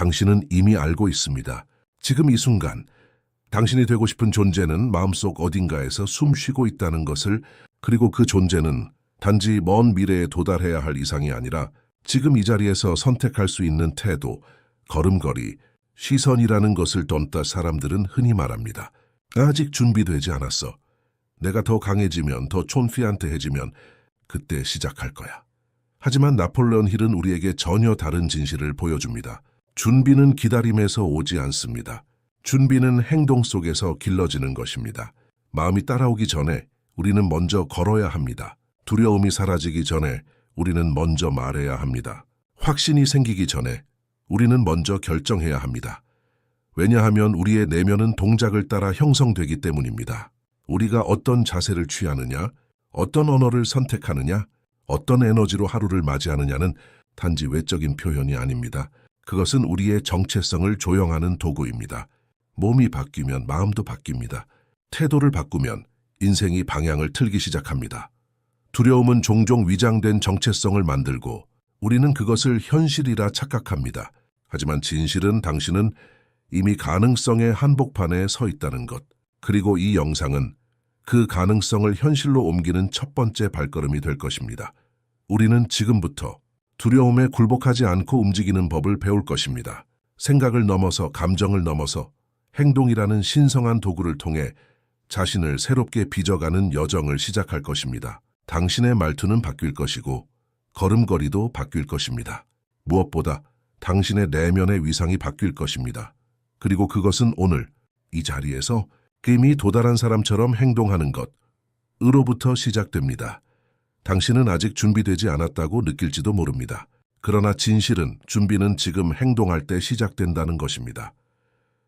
당신은 이미 알고 있습니다. 지금 이 순간 당신이 되고 싶은 존재는 마음속 어딘가에서 숨쉬고 있다는 것을, 그리고 그 존재는 단지 먼 미래에 도달해야 할 이상이 아니라 지금 이 자리에서 선택할 수 있는 태도, 걸음걸이, 시선이라는 것을 던다 사람들은 흔히 말합니다. 아직 준비되지 않았어. 내가 더 강해지면, 더 촌피한테해지면 그때 시작할 거야. 하지만 나폴레온 힐은 우리에게 전혀 다른 진실을 보여줍니다. 준비는 기다림에서 오지 않습니다. 준비는 행동 속에서 길러지는 것입니다. 마음이 따라오기 전에 우리는 먼저 걸어야 합니다. 두려움이 사라지기 전에 우리는 먼저 말해야 합니다. 확신이 생기기 전에 우리는 먼저 결정해야 합니다. 왜냐하면 우리의 내면은 동작을 따라 형성되기 때문입니다. 우리가 어떤 자세를 취하느냐, 어떤 언어를 선택하느냐, 어떤 에너지로 하루를 맞이하느냐는 단지 외적인 표현이 아닙니다. 그것은 우리의 정체성을 조형하는 도구입니다. 몸이 바뀌면 마음도 바뀝니다. 태도를 바꾸면 인생이 방향을 틀기 시작합니다. 두려움은 종종 위장된 정체성을 만들고 우리는 그것을 현실이라 착각합니다. 하지만 진실은 당신은 이미 가능성의 한복판에 서 있다는 것, 그리고 이 영상은 그 가능성을 현실로 옮기는 첫 번째 발걸음이 될 것입니다. 우리는 지금부터 두려움에 굴복하지 않고 움직이는 법을 배울 것입니다. 생각을 넘어서, 감정을 넘어서 행동이라는 신성한 도구를 통해 자신을 새롭게 빚어가는 여정을 시작할 것입니다. 당신의 말투는 바뀔 것이고 걸음걸이도 바뀔 것입니다. 무엇보다 당신의 내면의 위상이 바뀔 것입니다. 그리고 그것은 오늘 이 자리에서 이미 도달한 사람처럼 행동하는 것으로부터 시작됩니다. 당신은 아직 준비되지 않았다고 느낄지도 모릅니다. 그러나 진실은, 준비는 지금 행동할 때 시작된다는 것입니다.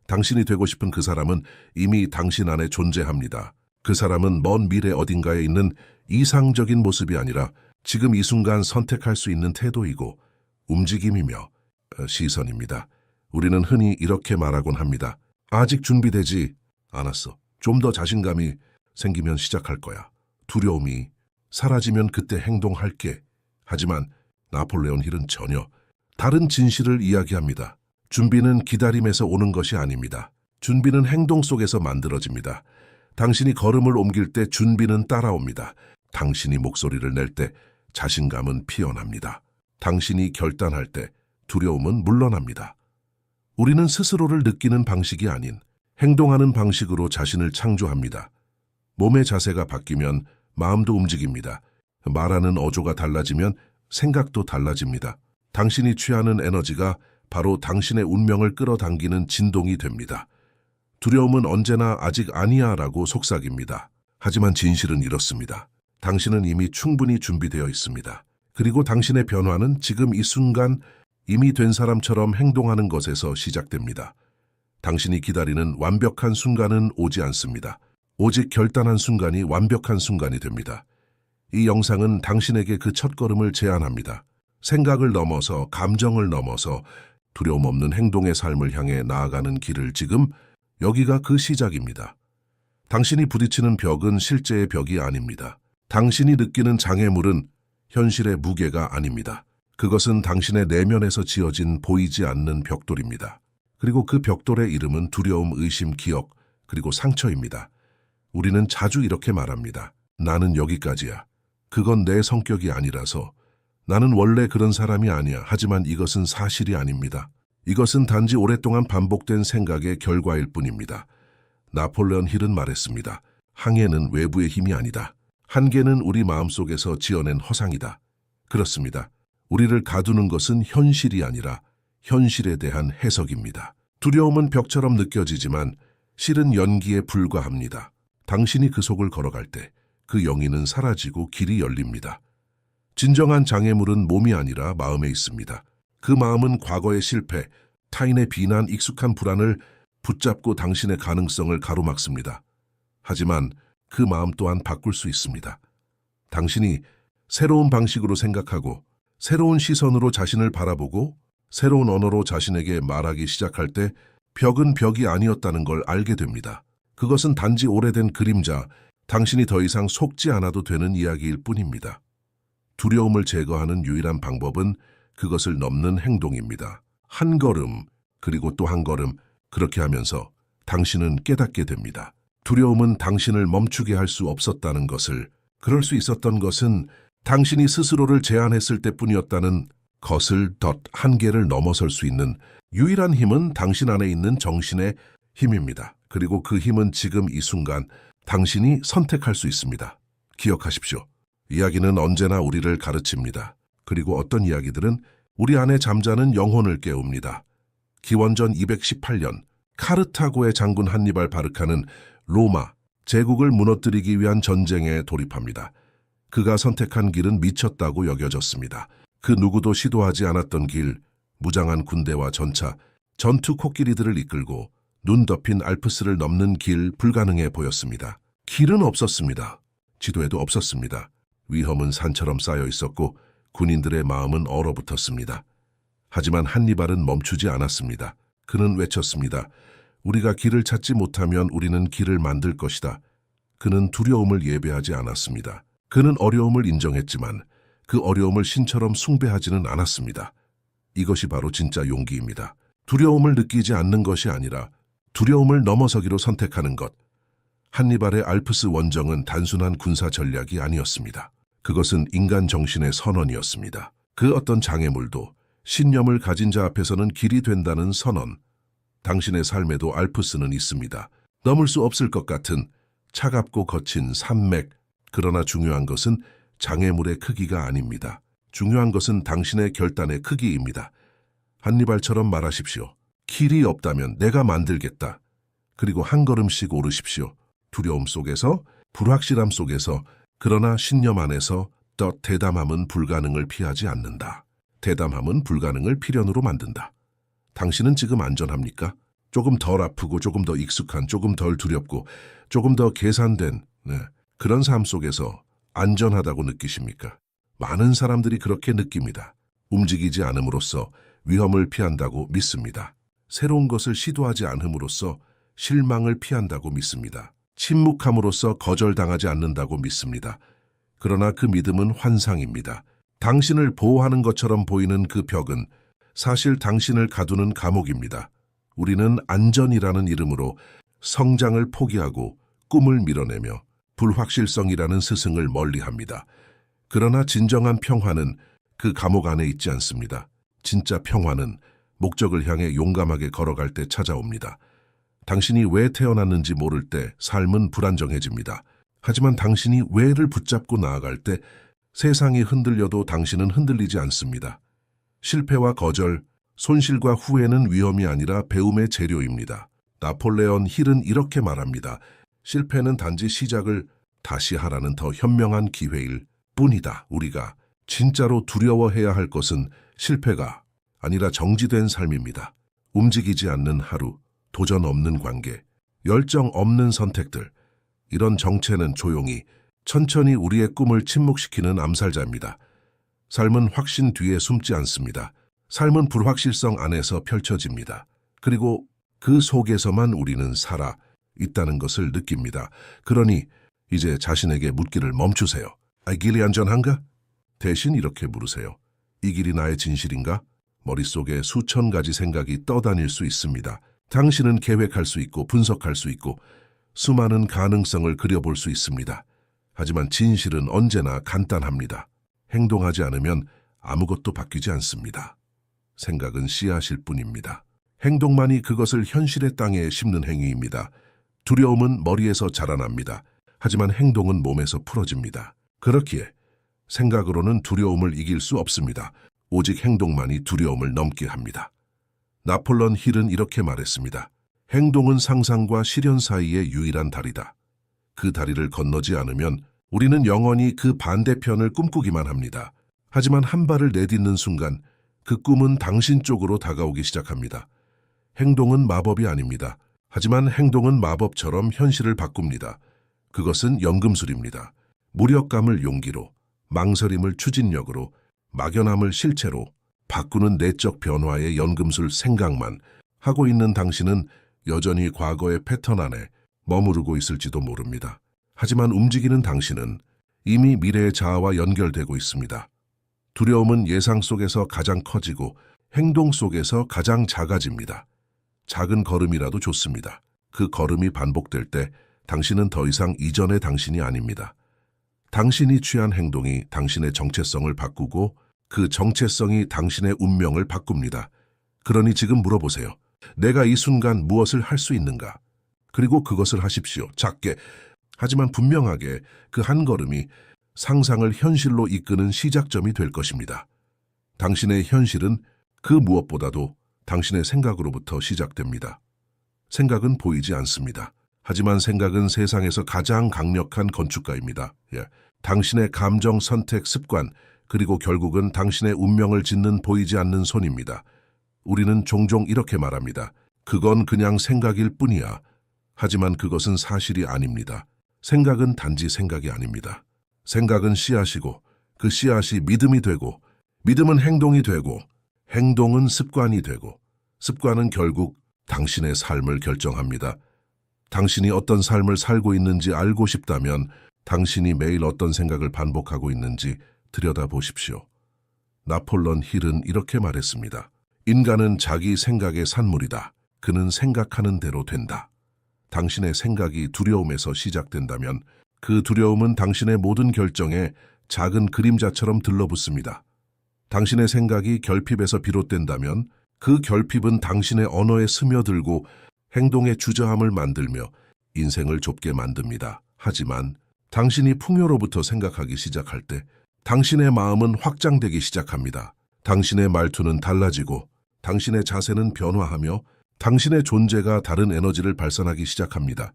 당신이 되고 싶은 그 사람은 이미 당신 안에 존재합니다. 그 사람은 먼 미래 어딘가에 있는 이상적인 모습이 아니라 지금 이 순간 선택할 수 있는 태도이고 움직임이며 시선입니다. 우리는 흔히 이렇게 말하곤 합니다. 아직 준비되지 않았어. 좀 더 자신감이 생기면 시작할 거야. 두려움이 사라지면 그때 행동할게. 하지만 나폴레온 힐은 전혀 다른 진실을 이야기합니다. 준비는 기다림에서 오는 것이 아닙니다. 준비는 행동 속에서 만들어집니다. 당신이 걸음을 옮길 때 준비는 따라옵니다. 당신이 목소리를 낼 때 자신감은 피어납니다. 당신이 결단할 때 두려움은 물러납니다. 우리는 스스로를 느끼는 방식이 아닌 행동하는 방식으로 자신을 창조합니다. 몸의 자세가 바뀌면 마음도 움직입니다. 말하는 어조가 달라지면 생각도 달라집니다. 당신이 취하는 에너지가 바로 당신의 운명을 끌어당기는 진동이 됩니다. 두려움은 언제나 아직 아니야 라고 속삭입니다. 하지만 진실은 이렇습니다. 당신은 이미 충분히 준비되어 있습니다. 그리고 당신의 변화는 지금 이 순간 이미 된 사람처럼 행동하는 것에서 시작됩니다. 당신이 기다리는 완벽한 순간은 오지 않습니다. 오직 결단한 순간이 완벽한 순간이 됩니다. 이 영상은 당신에게 그 첫걸음을 제안합니다. 생각을 넘어서, 감정을 넘어서 두려움 없는 행동의 삶을 향해 나아가는 길을 지금 여기가 그 시작입니다. 당신이 부딪히는 벽은 실제의 벽이 아닙니다. 당신이 느끼는 장애물은 현실의 무게가 아닙니다. 그것은 당신의 내면에서 지어진 보이지 않는 벽돌입니다. 그리고 그 벽돌의 이름은 두려움, 의심, 기억, 그리고 상처입니다. 우리는 자주 이렇게 말합니다. 나는 여기까지야. 그건 내 성격이 아니라서. 나는 원래 그런 사람이 아니야. 하지만 이것은 사실이 아닙니다. 이것은 단지 오랫동안 반복된 생각의 결과일 뿐입니다. 나폴레온 힐은 말했습니다. 항해는 외부의 힘이 아니다. 한계는 우리 마음속에서 지어낸 허상이다. 그렇습니다. 우리를 가두는 것은 현실이 아니라 현실에 대한 해석입니다. 두려움은 벽처럼 느껴지지만 실은 연기에 불과합니다. 당신이 그 속을 걸어갈 때 그 영인은 사라지고 길이 열립니다. 진정한 장애물은 몸이 아니라 마음에 있습니다. 그 마음은 과거의 실패, 타인의 비난, 익숙한 불안을 붙잡고 당신의 가능성을 가로막습니다. 하지만 그 마음 또한 바꿀 수 있습니다. 당신이 새로운 방식으로 생각하고 새로운 시선으로 자신을 바라보고 새로운 언어로 자신에게 말하기 시작할 때 벽은 벽이 아니었다는 걸 알게 됩니다. 그것은 단지 오래된 그림자, 당신이 더 이상 속지 않아도 되는 이야기일 뿐입니다. 두려움을 제거하는 유일한 방법은 그것을 넘는 행동입니다. 한 걸음, 그리고 또 한 걸음, 그렇게 하면서 당신은 깨닫게 됩니다. 두려움은 당신을 멈추게 할 수 없었다는 것을, 그럴 수 있었던 것은 당신이 스스로를 제한했을 때뿐이었다는 것을, 한계를 넘어설 수 있는 유일한 힘은 당신 안에 있는 정신의 힘입니다. 그리고 그 힘은 지금 이 순간 당신이 선택할 수 있습니다. 기억하십시오. 이야기는 언제나 우리를 가르칩니다. 그리고 어떤 이야기들은 우리 안에 잠자는 영혼을 깨웁니다. 기원전 218년 카르타고의 장군 한니발 바르카는 로마 제국을 무너뜨리기 위한 전쟁에 돌입합니다. 그가 선택한 길은 미쳤다고 여겨졌습니다. 그 누구도 시도하지 않았던 길, 무장한 군대와 전차, 전투 코끼리들을 이끌고 눈 덮인 알프스를 넘는 길, 불가능해 보였습니다. 길은 없었습니다. 지도에도 없었습니다. 위험은 산처럼 쌓여 있었고 군인들의 마음은 얼어붙었습니다. 하지만 한니발은 멈추지 않았습니다. 그는 외쳤습니다. 우리가 길을 찾지 못하면 우리는 길을 만들 것이다. 그는 두려움을 예배하지 않았습니다. 그는 어려움을 인정했지만 그 어려움을 신처럼 숭배하지는 않았습니다. 이것이 바로 진짜 용기입니다. 두려움을 느끼지 않는 것이 아니라 두려움을 넘어서기로 선택하는 것. 한니발의 알프스 원정은 단순한 군사 전략이 아니었습니다. 그것은 인간 정신의 선언이었습니다. 그 어떤 장애물도 신념을 가진 자 앞에서는 길이 된다는 선언. 당신의 삶에도 알프스는 있습니다. 넘을 수 없을 것 같은 차갑고 거친 산맥. 그러나 중요한 것은 장애물의 크기가 아닙니다. 중요한 것은 당신의 결단의 크기입니다. 한니발처럼 말하십시오. 길이 없다면 내가 만들겠다. 그리고 한 걸음씩 오르십시오. 두려움 속에서, 불확실함 속에서, 그러나 신념 안에서 대담함은 불가능을 피하지 않는다. 대담함은 불가능을 필연으로 만든다. 당신은 지금 안전합니까? 조금 덜 아프고 조금 더 익숙한, 조금 덜 두렵고 조금 더 계산된 그런 삶 속에서 안전하다고 느끼십니까? 많은 사람들이 그렇게 느낍니다. 움직이지 않음으로써 위험을 피한다고 믿습니다. 새로운 것을 시도하지 않음으로써 실망을 피한다고 믿습니다. 침묵함으로써 거절당하지 않는다고 믿습니다. 그러나 그 믿음은 환상입니다. 당신을 보호하는 것처럼 보이는 그 벽은 사실 당신을 가두는 감옥입니다. 우리는 안전이라는 이름으로 성장을 포기하고 꿈을 밀어내며 불확실성이라는 스승을 멀리합니다. 그러나 진정한 평화는 그 감옥 안에 있지 않습니다. 진짜 평화는 목적을 향해 용감하게 걸어갈 때 찾아옵니다. 당신이 왜 태어났는지 모를 때 삶은 불안정해집니다. 하지만 당신이 왜를 붙잡고 나아갈 때 세상이 흔들려도 당신은 흔들리지 않습니다. 실패와 거절, 손실과 후회는 위험이 아니라 배움의 재료입니다. 나폴레온 힐은 이렇게 말합니다. 실패는 단지 시작을 다시 하라는 더 현명한 기회일 뿐이다. 우리가 진짜로 두려워해야 할 것은 실패가 아니라 정지된 삶입니다. 움직이지 않는 하루, 도전 없는 관계, 열정 없는 선택들. 이런 정체는 조용히, 천천히 우리의 꿈을 침묵시키는 암살자입니다. 삶은 확신 뒤에 숨지 않습니다. 삶은 불확실성 안에서 펼쳐집니다. 그리고 그 속에서만 우리는 살아 있다는 것을 느낍니다. 그러니 이제 자신에게 묻기를 멈추세요. 이 길이 안전한가? 대신 이렇게 물으세요. 이 길이 나의 진실인가? 머릿속에 수천 가지 생각이 떠다닐 수 있습니다. 당신은 계획할 수 있고 분석할 수 있고 수많은 가능성을 그려볼 수 있습니다. 하지만 진실은 언제나 간단합니다. 행동하지 않으면 아무것도 바뀌지 않습니다. 생각은 씨앗일 뿐입니다. 행동만이 그것을 현실의 땅에 심는 행위입니다. 두려움은 머리에서 자라납니다. 하지만 행동은 몸에서 풀어집니다. 그렇기에 생각으로는 두려움을 이길 수 없습니다. 오직 행동만이 두려움을 넘게 합니다. 나폴레온 힐은 이렇게 말했습니다. 행동은 상상과 실현 사이의 유일한 다리다. 그 다리를 건너지 않으면 우리는 영원히 그 반대편을 꿈꾸기만 합니다. 하지만 한 발을 내딛는 순간 그 꿈은 당신 쪽으로 다가오기 시작합니다. 행동은 마법이 아닙니다. 하지만 행동은 마법처럼 현실을 바꿉니다. 그것은 연금술입니다. 무력감을 용기로, 망설임을 추진력으로, 막연함을 실체로 바꾸는 내적 변화의 연금술 생각만 하고 있는 당신은 여전히 과거의 패턴 안에 머무르고 있을지도 모릅니다. 하지만 움직이는 당신은 이미 미래의 자아와 연결되고 있습니다. 두려움은 예상 속에서 가장 커지고 행동 속에서 가장 작아집니다. 작은 걸음이라도 좋습니다. 그 걸음이 반복될 때 당신은 더 이상 이전의 당신이 아닙니다. 당신이 취한 행동이 당신의 정체성을 바꾸고 그 정체성이 당신의 운명을 바꿉니다. 그러니 지금 물어보세요. 내가 이 순간 무엇을 할 수 있는가? 그리고 그것을 하십시오. 작게. 하지만 분명하게 그 한 걸음이 상상을 현실로 이끄는 시작점이 될 것입니다. 당신의 현실은 그 무엇보다도 당신의 생각으로부터 시작됩니다. 생각은 보이지 않습니다. 하지만 생각은 세상에서 가장 강력한 건축가입니다. 당신의 감정, 선택, 습관, 그리고 결국은 당신의 운명을 짓는 보이지 않는 손입니다. 우리는 종종 이렇게 말합니다. 그건 그냥 생각일 뿐이야. 하지만 그것은 사실이 아닙니다. 생각은 단지 생각이 아닙니다. 생각은 씨앗이고 그 씨앗이 믿음이 되고 믿음은 행동이 되고 행동은 습관이 되고 습관은 결국 당신의 삶을 결정합니다. 당신이 어떤 삶을 살고 있는지 알고 싶다면 당신이 매일 어떤 생각을 반복하고 있는지 들여다보십시오. 나폴레옹 힐은 이렇게 말했습니다. 인간은 자기 생각의 산물이다. 그는 생각하는 대로 된다. 당신의 생각이 두려움에서 시작된다면 그 두려움은 당신의 모든 결정에 작은 그림자처럼 들러붙습니다. 당신의 생각이 결핍에서 비롯된다면 그 결핍은 당신의 언어에 스며들고 행동의 주저함을 만들며 인생을 좁게 만듭니다. 하지만 당신이 풍요로부터 생각하기 시작할 때 당신의 마음은 확장되기 시작합니다. 당신의 말투는 달라지고 당신의 자세는 변화하며 당신의 존재가 다른 에너지를 발산하기 시작합니다.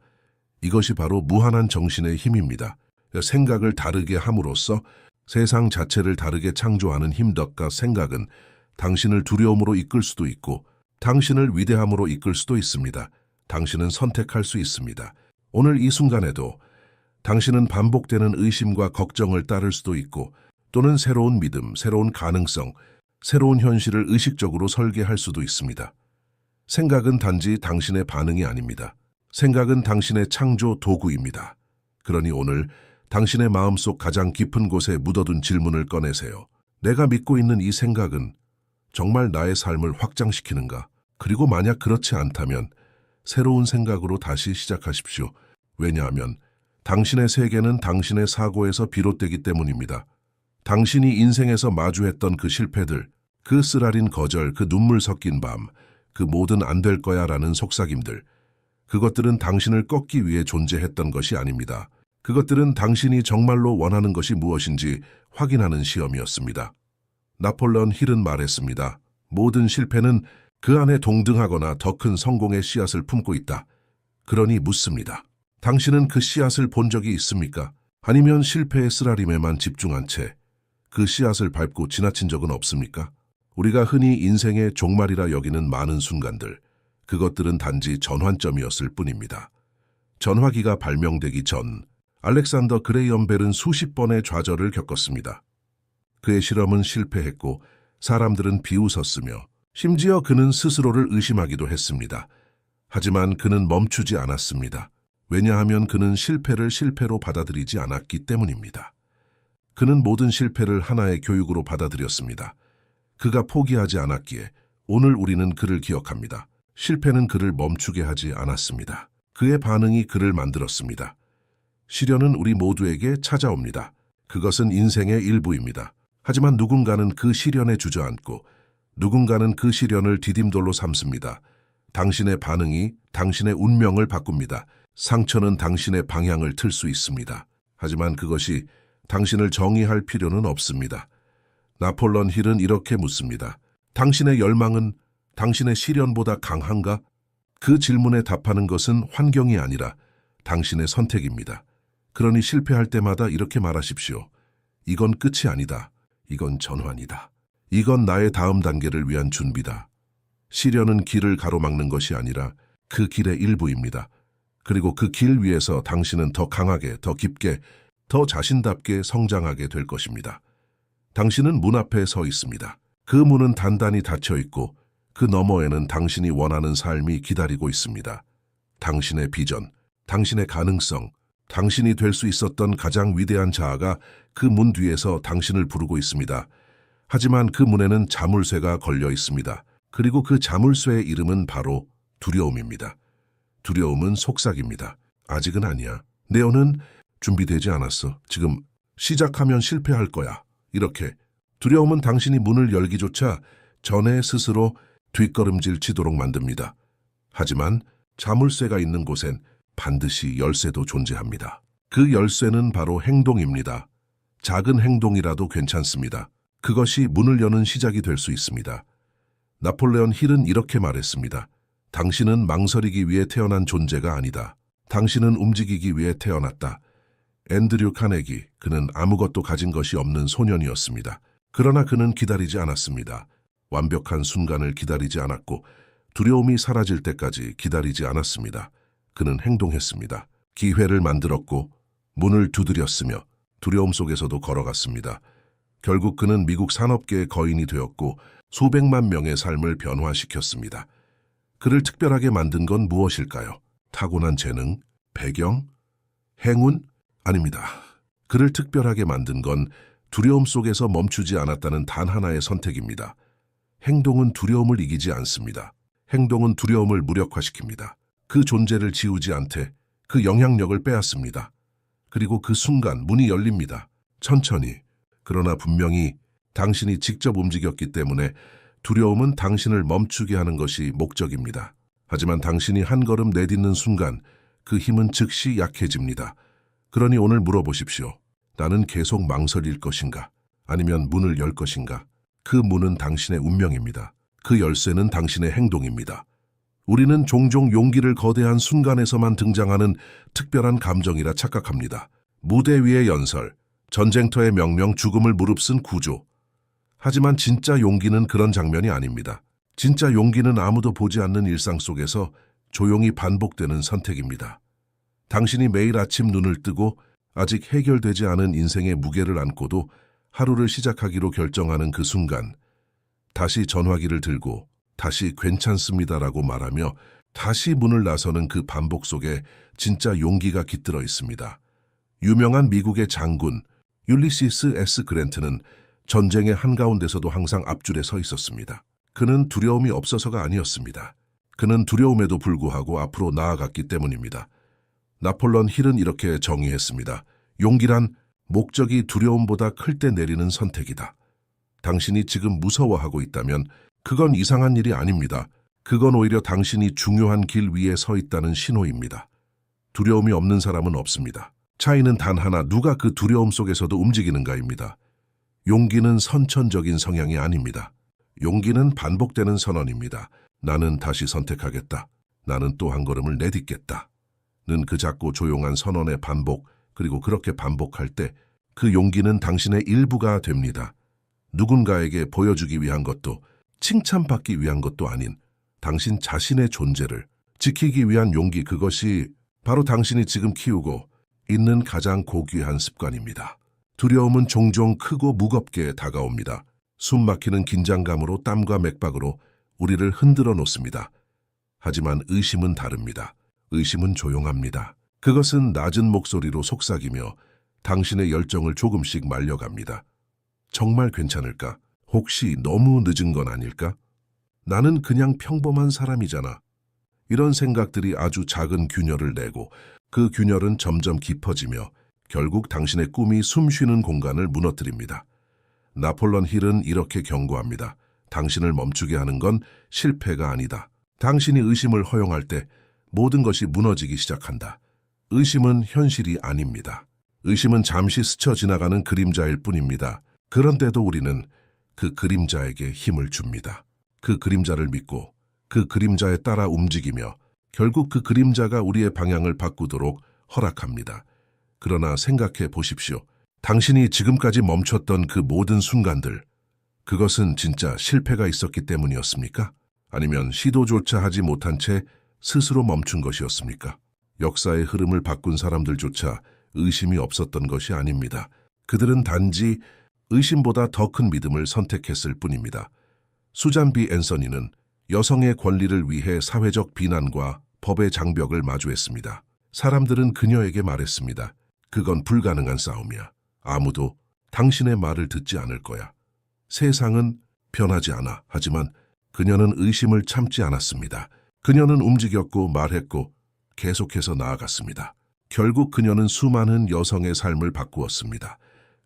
이것이 바로 무한한 정신의 힘입니다. 생각을 다르게 함으로써 세상 자체를 다르게 창조하는 힘덕과 생각은 당신을 두려움으로 이끌 수도 있고 당신을 위대함으로 이끌 수도 있습니다. 당신은 선택할 수 있습니다. 오늘 이 순간에도 당신은 반복되는 의심과 걱정을 따를 수도 있고 또는 새로운 믿음, 새로운 가능성, 새로운 현실을 의식적으로 설계할 수도 있습니다. 생각은 단지 당신의 반응이 아닙니다. 생각은 당신의 창조 도구입니다. 그러니 오늘 당신의 마음속 가장 깊은 곳에 묻어둔 질문을 꺼내세요. 내가 믿고 있는 이 생각은 정말 나의 삶을 확장시키는가? 그리고 만약 그렇지 않다면 새로운 생각으로 다시 시작하십시오. 왜냐하면 당신의 세계는 당신의 사고에서 비롯되기 때문입니다. 당신이 인생에서 마주했던 그 실패들, 그 쓰라린 거절, 그 눈물 섞인 밤, 그 모든 안 될 거야 라는 속삭임들, 그것들은 당신을 꺾기 위해 존재했던 것이 아닙니다. 그것들은 당신이 정말로 원하는 것이 무엇인지 확인하는 시험이었습니다. 나폴레옹 힐은 말했습니다. 모든 실패는 그 안에 동등하거나 더 큰 성공의 씨앗을 품고 있다. 그러니 묻습니다. 당신은 그 씨앗을 본 적이 있습니까? 아니면 실패의 쓰라림에만 집중한 채 그 씨앗을 밟고 지나친 적은 없습니까? 우리가 흔히 인생의 종말이라 여기는 많은 순간들, 그것들은 단지 전환점이었을 뿐입니다. 전화기가 발명되기 전 알렉산더 그레이엄 벨은 수십 번의 좌절을 겪었습니다. 그의 실험은 실패했고 사람들은 비웃었으며 심지어 그는 스스로를 의심하기도 했습니다. 하지만 그는 멈추지 않았습니다. 왜냐하면 그는 실패를 실패로 받아들이지 않았기 때문입니다. 그는 모든 실패를 하나의 교육으로 받아들였습니다. 그가 포기하지 않았기에 오늘 우리는 그를 기억합니다. 실패는 그를 멈추게 하지 않았습니다. 그의 반응이 그를 만들었습니다. 시련은 우리 모두에게 찾아옵니다. 그것은 인생의 일부입니다. 하지만 누군가는 그 시련에 주저앉고 누군가는 그 시련을 디딤돌로 삼습니다. 당신의 반응이 당신의 운명을 바꿉니다. 상처는 당신의 방향을 틀 수 있습니다. 하지만 그것이 당신을 정의할 필요는 없습니다. 나폴레옹 힐은 이렇게 묻습니다. 당신의 열망은 당신의 시련보다 강한가? 그 질문에 답하는 것은 환경이 아니라 당신의 선택입니다. 그러니 실패할 때마다 이렇게 말하십시오. 이건 끝이 아니다. 이건 전환이다. 이건 나의 다음 단계를 위한 준비다. 시련은 길을 가로막는 것이 아니라 그 길의 일부입니다. 그리고 그 길 위에서 당신은 더 강하게, 더 깊게, 더 자신답게 성장하게 될 것입니다. 당신은 문 앞에 서 있습니다. 그 문은 단단히 닫혀 있고 그 너머에는 당신이 원하는 삶이 기다리고 있습니다. 당신의 비전, 당신의 가능성, 당신이 될 수 있었던 가장 위대한 자아가 그 문 뒤에서 당신을 부르고 있습니다. 하지만 그 문에는 자물쇠가 걸려 있습니다. 그리고 그 자물쇠의 이름은 바로 두려움입니다. 두려움은 속삭입니다. 아직은 아니야. 네오는 준비되지 않았어. 지금 시작하면 실패할 거야. 이렇게 두려움은 당신이 문을 열기조차 전에 스스로 뒷걸음질 치도록 만듭니다. 하지만 자물쇠가 있는 곳엔 반드시 열쇠도 존재합니다. 그 열쇠는 바로 행동입니다. 작은 행동이라도 괜찮습니다. 그것이 문을 여는 시작이 될 수 있습니다. 나폴레온 힐은 이렇게 말했습니다. 당신은 망설이기 위해 태어난 존재가 아니다. 당신은 움직이기 위해 태어났다. 앤드류 카네기, 그는 아무것도 가진 것이 없는 소년이었습니다. 그러나 그는 기다리지 않았습니다. 완벽한 순간을 기다리지 않았고 두려움이 사라질 때까지 기다리지 않았습니다. 그는 행동했습니다. 기회를 만들었고 문을 두드렸으며 두려움 속에서도 걸어갔습니다. 결국 그는 미국 산업계의 거인이 되었고 수백만 명의 삶을 변화시켰습니다. 그를 특별하게 만든 건 무엇일까요? 타고난 재능? 배경? 행운? 아닙니다. 그를 특별하게 만든 건 두려움 속에서 멈추지 않았다는 단 하나의 선택입니다. 행동은 두려움을 이기지 않습니다. 행동은 두려움을 무력화시킵니다. 그 존재를 지우지 않되 그 영향력을 빼앗습니다. 그리고 그 순간 문이 열립니다. 천천히, 그러나 분명히 당신이 직접 움직였기 때문에 두려움은 당신을 멈추게 하는 것이 목적입니다. 하지만 당신이 한 걸음 내딛는 순간 그 힘은 즉시 약해집니다. 그러니 오늘 물어보십시오. 나는 계속 망설일 것인가? 아니면 문을 열 것인가? 그 문은 당신의 운명입니다. 그 열쇠는 당신의 행동입니다. 우리는 종종 용기를 거대한 순간에서만 등장하는 특별한 감정이라 착각합니다. 무대 위의 연설, 전쟁터의 명령, 죽음을 무릅쓴 구조. 하지만 진짜 용기는 그런 장면이 아닙니다. 진짜 용기는 아무도 보지 않는 일상 속에서 조용히 반복되는 선택입니다. 당신이 매일 아침 눈을 뜨고 아직 해결되지 않은 인생의 무게를 안고도 하루를 시작하기로 결정하는 그 순간, 다시 전화기를 들고 다시 괜찮습니다라고 말하며 다시 문을 나서는 그 반복 속에 진짜 용기가 깃들어 있습니다. 유명한 미국의 장군 율리시스 S. 그랜트는 전쟁의 한가운데서도 항상 앞줄에 서 있었습니다. 그는 두려움이 없어서가 아니었습니다. 그는 두려움에도 불구하고 앞으로 나아갔기 때문입니다. 나폴레온 힐은 이렇게 정의했습니다. 용기란 목적이 두려움보다 클 때 내리는 선택이다. 당신이 지금 무서워하고 있다면 그건 이상한 일이 아닙니다. 그건 오히려 당신이 중요한 길 위에 서 있다는 신호입니다. 두려움이 없는 사람은 없습니다. 차이는 단 하나, 누가 그 두려움 속에서도 움직이는가입니다. 용기는 선천적인 성향이 아닙니다. 용기는 반복되는 선언입니다. 나는 다시 선택하겠다. 나는 또 한 걸음을 내딛겠다. 는 그 작고 조용한 선언의 반복, 그리고 그렇게 반복할 때 그 용기는 당신의 일부가 됩니다. 누군가에게 보여주기 위한 것도 칭찬받기 위한 것도 아닌 당신 자신의 존재를 지키기 위한 용기, 그것이 바로 당신이 지금 키우고 있는 가장 고귀한 습관입니다. 두려움은 종종 크고 무겁게 다가옵니다. 숨 막히는 긴장감으로 땀과 맥박으로 우리를 흔들어 놓습니다. 하지만 의심은 다릅니다. 의심은 조용합니다. 그것은 낮은 목소리로 속삭이며 당신의 열정을 조금씩 말려갑니다. 정말 괜찮을까? 혹시 너무 늦은 건 아닐까? 나는 그냥 평범한 사람이잖아. 이런 생각들이 아주 작은 균열을 내고 그 균열은 점점 깊어지며 결국 당신의 꿈이 숨쉬는 공간을 무너뜨립니다. 나폴레온 힐은 이렇게 경고합니다. 당신을 멈추게 하는 건 실패가 아니다. 당신이 의심을 허용할 때 모든 것이 무너지기 시작한다. 의심은 현실이 아닙니다. 의심은 잠시 스쳐 지나가는 그림자일 뿐입니다. 그런데도 우리는 그 그림자에게 힘을 줍니다. 그 그림자를 믿고 그 그림자에 따라 움직이며 결국 그 그림자가 우리의 방향을 바꾸도록 허락합니다. 그러나 생각해 보십시오. 당신이 지금까지 멈췄던 그 모든 순간들, 그것은 진짜 실패가 있었기 때문이었습니까? 아니면 시도조차 하지 못한 채 스스로 멈춘 것이었습니까? 역사의 흐름을 바꾼 사람들조차 의심이 없었던 것이 아닙니다. 그들은 단지 의심보다 더 큰 믿음을 선택했을 뿐입니다. 수잔 B. 앤서니는 여성의 권리를 위해 사회적 비난과 법의 장벽을 마주했습니다. 사람들은 그녀에게 말했습니다. 그건 불가능한 싸움이야. 아무도 당신의 말을 듣지 않을 거야. 세상은 변하지 않아. 하지만 그녀는 의심을 참지 않았습니다. 그녀는 움직였고 말했고 계속해서 나아갔습니다. 결국 그녀는 수많은 여성의 삶을 바꾸었습니다.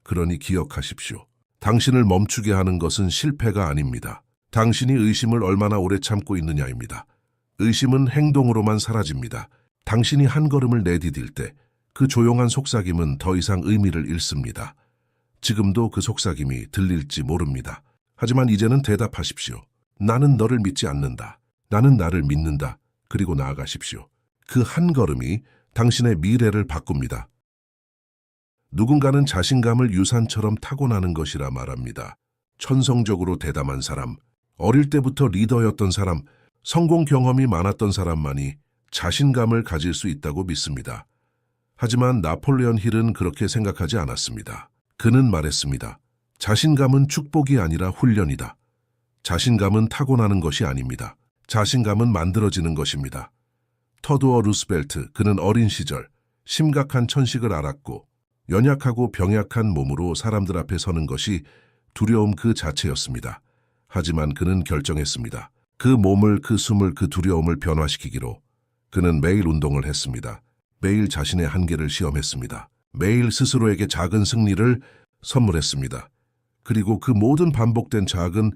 그러니 기억하십시오. 당신을 멈추게 하는 것은 실패가 아닙니다. 당신이 의심을 얼마나 오래 참고 있느냐입니다. 의심은 행동으로만 사라집니다. 당신이 한 걸음을 내디딜 때 그 조용한 속삭임은 더 이상 의미를 잃습니다. 지금도 그 속삭임이 들릴지 모릅니다. 하지만 이제는 대답하십시오. 나는 너를 믿지 않는다. 나는 나를 믿는다. 그리고 나아가십시오. 그 한 걸음이 당신의 미래를 바꿉니다. 누군가는 자신감을 유산처럼 타고나는 것이라 말합니다. 천성적으로 대담한 사람, 어릴 때부터 리더였던 사람, 성공 경험이 많았던 사람만이 자신감을 가질 수 있다고 믿습니다. 하지만 나폴레온 힐은 그렇게 생각하지 않았습니다. 그는 말했습니다. 자신감은 축복이 아니라 훈련이다. 자신감은 타고나는 것이 아닙니다. 자신감은 만들어지는 것입니다. 터두어 루스벨트, 그는 어린 시절 심각한 천식을 앓았고 연약하고 병약한 몸으로 사람들 앞에 서는 것이 두려움 그 자체였습니다. 하지만 그는 결정했습니다. 그 몸을, 그 숨을, 그 두려움을 변화시키기로 그는 매일 운동을 했습니다. 매일 자신의 한계를 시험했습니다. 매일 스스로에게 작은 승리를 선물했습니다. 그리고 그 모든 반복된 작은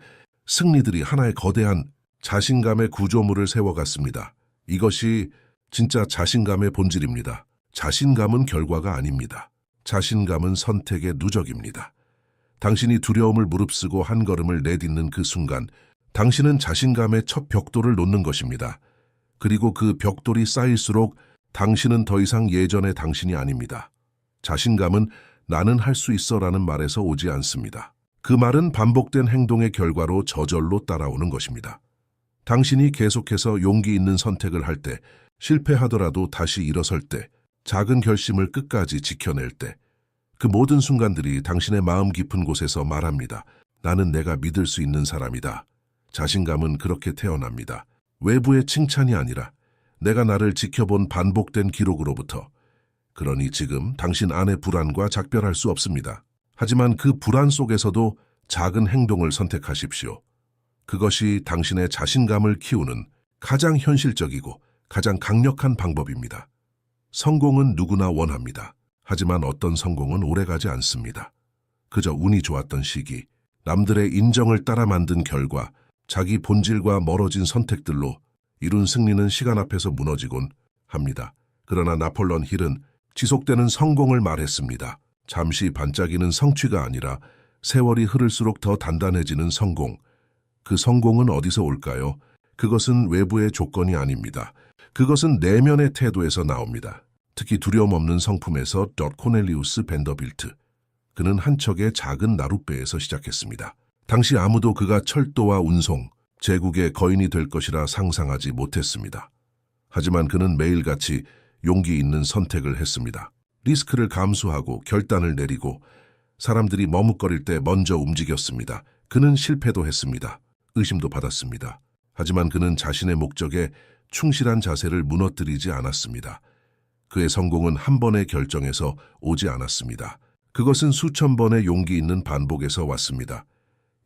승리들이 하나의 거대한 자신감의 구조물을 세워갔습니다. 이것이 진짜 자신감의 본질입니다. 자신감은 결과가 아닙니다. 자신감은 선택의 누적입니다. 당신이 두려움을 무릅쓰고 한 걸음을 내딛는 그 순간, 당신은 자신감의 첫 벽돌을 놓는 것입니다. 그리고 그 벽돌이 쌓일수록 당신은 더 이상 예전의 당신이 아닙니다. 자신감은 나는 할 수 있어라는 말에서 오지 않습니다. 그 말은 반복된 행동의 결과로 저절로 따라오는 것입니다. 당신이 계속해서 용기 있는 선택을 할 때, 실패하더라도 다시 일어설 때, 작은 결심을 끝까지 지켜낼 때, 그 모든 순간들이 당신의 마음 깊은 곳에서 말합니다. 나는 내가 믿을 수 있는 사람이다. 자신감은 그렇게 태어납니다. 외부의 칭찬이 아니라 내가 나를 지켜본 반복된 기록으로부터. 그러니 지금 당신 안의 불안과 작별할 수 없습니다. 하지만 그 불안 속에서도 작은 행동을 선택하십시오. 그것이 당신의 자신감을 키우는 가장 현실적이고 가장 강력한 방법입니다. 성공은 누구나 원합니다. 하지만 어떤 성공은 오래가지 않습니다. 그저 운이 좋았던 시기, 남들의 인정을 따라 만든 결과, 자기 본질과 멀어진 선택들로 이룬 승리는 시간 앞에서 무너지곤 합니다. 그러나 나폴레온 힐은 지속되는 성공을 말했습니다. 잠시 반짝이는 성취가 아니라 세월이 흐를수록 더 단단해지는 성공. 그 성공은 어디서 올까요? 그것은 외부의 조건이 아닙니다. 그것은 내면의 태도에서 나옵니다. 특히 두려움 없는 성품에서 코넬리우스 벤더빌트. 그는 한 척의 작은 나룻배에서 시작했습니다. 당시 아무도 그가 철도와 운송, 제국의 거인이 될 것이라 상상하지 못했습니다. 하지만 그는 매일같이 용기 있는 선택을 했습니다. 리스크를 감수하고 결단을 내리고 사람들이 머뭇거릴 때 먼저 움직였습니다. 그는 실패도 했습니다. 의심도 받았습니다. 하지만 그는 자신의 목적에 충실한 자세를 무너뜨리지 않았습니다. 그의 성공은 한 번의 결정에서 오지 않았습니다. 그것은 수천 번의 용기 있는 반복에서 왔습니다.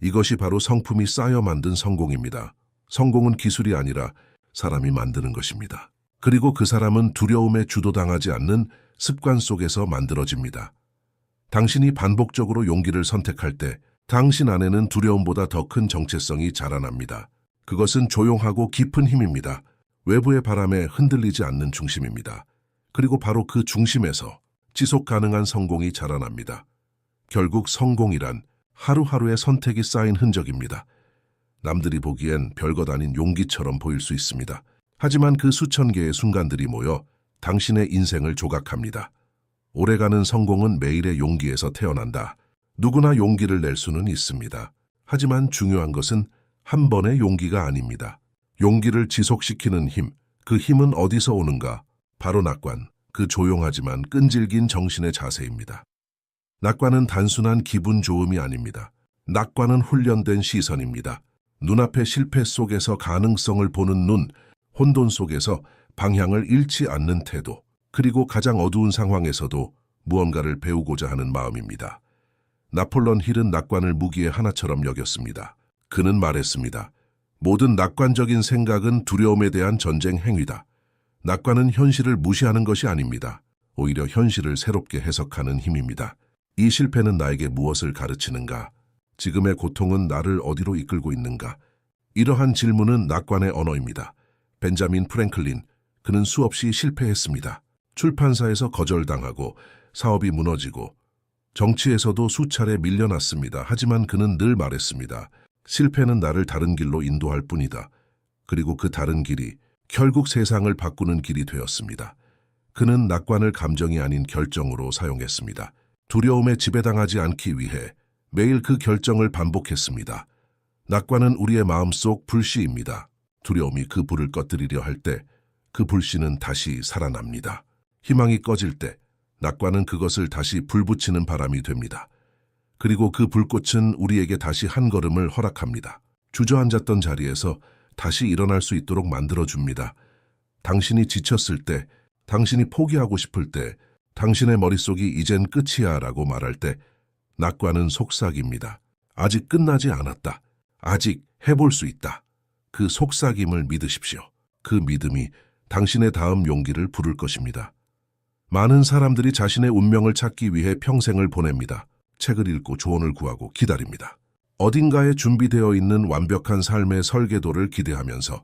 이것이 바로 성품이 쌓여 만든 성공입니다. 성공은 기술이 아니라 사람이 만드는 것입니다. 그리고 그 사람은 두려움에 주도당하지 않는 습관 속에서 만들어집니다. 당신이 반복적으로 용기를 선택할 때 당신 안에는 두려움보다 더 큰 정체성이 자라납니다. 그것은 조용하고 깊은 힘입니다. 외부의 바람에 흔들리지 않는 중심입니다. 그리고 바로 그 중심에서 지속 가능한 성공이 자라납니다. 결국 성공이란 하루하루의 선택이 쌓인 흔적입니다. 남들이 보기엔 별것 아닌 용기처럼 보일 수 있습니다. 하지만 그 수천 개의 순간들이 모여 당신의 인생을 조각합니다. 오래가는 성공은 매일의 용기에서 태어난다. 누구나 용기를 낼 수는 있습니다. 하지만 중요한 것은 한 번의 용기가 아닙니다. 용기를 지속시키는 힘, 그 힘은 어디서 오는가? 바로 낙관, 그 조용하지만 끈질긴 정신의 자세입니다. 낙관은 단순한 기분 좋음이 아닙니다. 낙관은 훈련된 시선입니다. 눈앞의 실패 속에서 가능성을 보는 눈, 혼돈 속에서 방향을 잃지 않는 태도, 그리고 가장 어두운 상황에서도 무언가를 배우고자 하는 마음입니다. 나폴레온 힐은 낙관을 무기의 하나처럼 여겼습니다. 그는 말했습니다. 모든 낙관적인 생각은 두려움에 대한 전쟁 행위다. 낙관은 현실을 무시하는 것이 아닙니다. 오히려 현실을 새롭게 해석하는 힘입니다. 이 실패는 나에게 무엇을 가르치는가? 지금의 고통은 나를 어디로 이끌고 있는가? 이러한 질문은 낙관의 언어입니다. 벤자민 프랭클린, 그는 수없이 실패했습니다. 출판사에서 거절당하고 사업이 무너지고 정치에서도 수차례 밀려났습니다. 하지만 그는 늘 말했습니다. 실패는 나를 다른 길로 인도할 뿐이다. 그리고 그 다른 길이 결국 세상을 바꾸는 길이 되었습니다. 그는 낙관을 감정이 아닌 결정으로 사용했습니다. 두려움에 지배당하지 않기 위해 매일 그 결정을 반복했습니다. 낙관은 우리의 마음속 불씨입니다. 두려움이 그 불을 꺼뜨리려 할 때 그 불씨는 다시 살아납니다. 희망이 꺼질 때 낙관은 그것을 다시 불붙이는 바람이 됩니다. 그리고 그 불꽃은 우리에게 다시 한 걸음을 허락합니다. 주저앉았던 자리에서 다시 일어날 수 있도록 만들어줍니다. 당신이 지쳤을 때, 당신이 포기하고 싶을 때, 당신의 머릿속이 이젠 끝이야 라고 말할 때 낙관은 속삭입니다. 아직 끝나지 않았다. 아직 해볼 수 있다. 그 속삭임을 믿으십시오. 그 믿음이 당신의 다음 용기를 부를 것입니다. 많은 사람들이 자신의 운명을 찾기 위해 평생을 보냅니다. 책을 읽고 조언을 구하고 기다립니다. 어딘가에 준비되어 있는 완벽한 삶의 설계도를 기대하면서.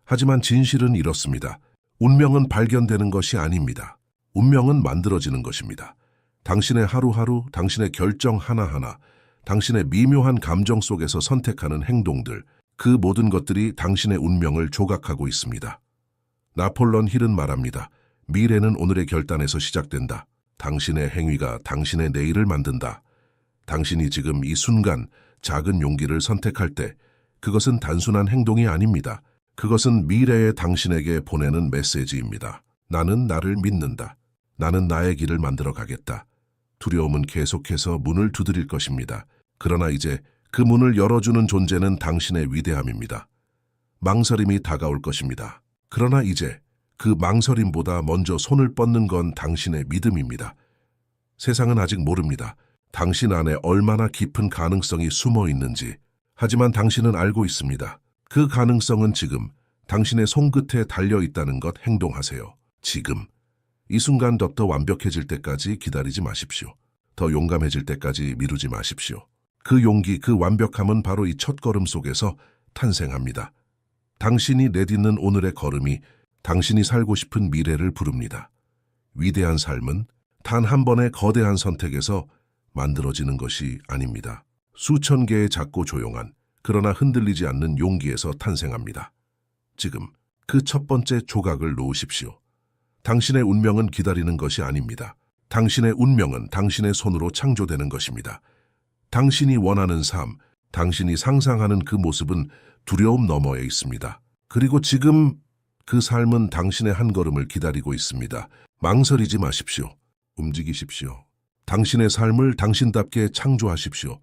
하지만 진실은 이렇습니다. 운명은 발견되는 것이 아닙니다. 운명은 만들어지는 것입니다. 당신의 하루하루, 당신의 결정 하나하나, 당신의 미묘한 감정 속에서 선택하는 행동들, 그 모든 것들이 당신의 운명을 조각하고 있습니다. 나폴론 힐은 말합니다. 미래는 오늘의 결단에서 시작된다. 당신의 행위가 당신의 내일을 만든다. 당신이 지금 이 순간 작은 용기를 선택할 때 그것은 단순한 행동이 아닙니다. 그것은 미래의 당신에게 보내는 메시지입니다. 나는 나를 믿는다. 나는 나의 길을 만들어 가겠다. 두려움은 계속해서 문을 두드릴 것입니다. 그러나 이제 그 문을 열어주는 존재는 당신의 위대함입니다. 망설임이 다가올 것입니다. 그러나 이제 그 망설임보다 먼저 손을 뻗는 건 당신의 믿음입니다. 세상은 아직 모릅니다. 당신 안에 얼마나 깊은 가능성이 숨어 있는지. 하지만 당신은 알고 있습니다. 그 가능성은 지금 당신의 손끝에 달려 있다는 것. 행동하세요. 지금. 이 순간 더 완벽해질 때까지 기다리지 마십시오. 더 용감해질 때까지 미루지 마십시오. 그 용기, 그 완벽함은 바로 이 첫걸음 속에서 탄생합니다. 당신이 내딛는 오늘의 걸음이 당신이 살고 싶은 미래를 부릅니다. 위대한 삶은 단 한 번의 거대한 선택에서 만들어지는 것이 아닙니다. 수천 개의 작고 조용한, 그러나 흔들리지 않는 용기에서 탄생합니다. 지금 그 첫 번째 조각을 놓으십시오. 당신의 운명은 기다리는 것이 아닙니다. 당신의 운명은 당신의 손으로 창조되는 것입니다. 당신이 원하는 삶, 당신이 상상하는 그 모습은 두려움 너머에 있습니다. 그리고 지금 그 삶은 당신의 한 걸음을 기다리고 있습니다. 망설이지 마십시오. 움직이십시오. 당신의 삶을 당신답게 창조하십시오.